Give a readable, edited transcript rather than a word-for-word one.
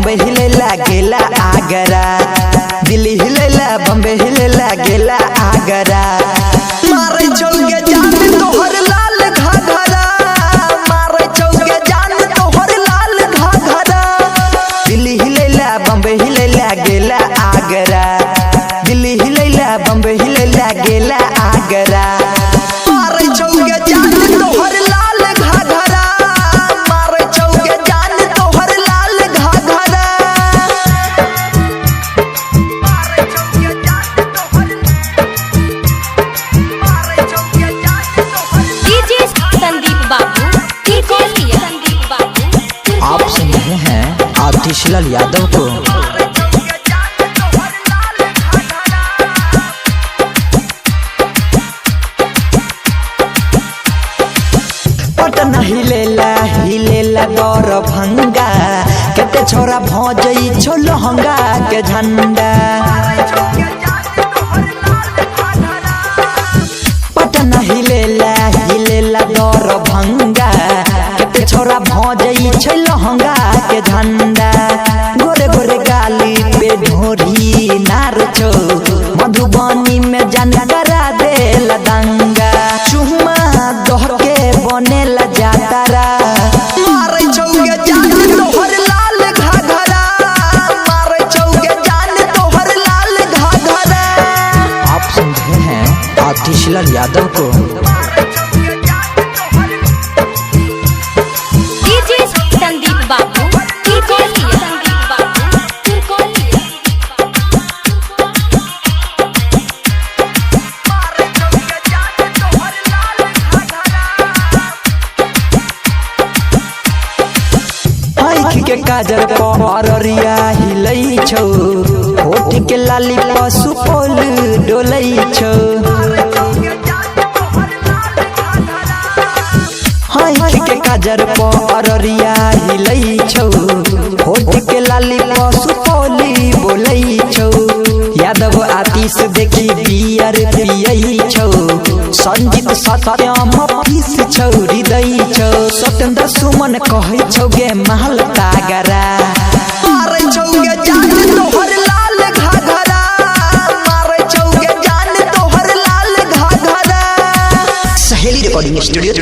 बम्बे हिले लागेला आगरा, दिल्ली हिले ला बम्बे हिले लागेला आगरा। मारे चौके जान तोहर लाल घाघरा, मारे चौके जान तोहर लाल घाघरा। दिल्ली हिले ला बम्बे हिले लागेला आगरा, दिल्ली हिले ला बम्बे हिले लागेला आगरा। मारे चौके जान तोहर लाल घाघरा, मारे चौके जान तोहर लाल घाघरा। मारे चौके जान तोहर, मारे चौके जान तोहर। डीजे संदीप बाबू, संदीप बाबू। आप सुन रहे हैं आतिशलाल यादव को। पटना हिलेला हिलेला गौर भंगा, केते छोरा भौजई छो लहंगा के झंडा। पटना हिलेला हिलेला गौर भंगा, केते छोरा भौजई छो लहंगा के झंडा। गोरे गोरे गाली पे ढोरी नार छो, मधुबनी में जान करा देला दंगा। चुम्मा दोहर के बनेला जातारा। मारे चौके जान तोहर लाल घाघरा, मारे चौके जान तोहर लाल घाघरा। आप सुन रहे हैं आतिशलाल यादव को। डीजे संदीप बाबू, संदीप बाबू। आँख के काजर पहरिया हिलई छौ, होठ के लाली पशु पोल डोलई छौ। आँख के काजर पहरिया हिलई छौ, होठ के लाली पशु पोली बोलई छौ। यादव आतिश देखी बियर पियई छौ, संजीत सत्यम पीस छौ हृदय छौ। सत्येंद्र सुमन कहै छौ गे महल तागरा। मारे छौगे जान तोहर लाल घाघरा, मारे छौगे जान तोहर लाल घाघरा। सहेली रिकॉर्डिंग स्टूडियो।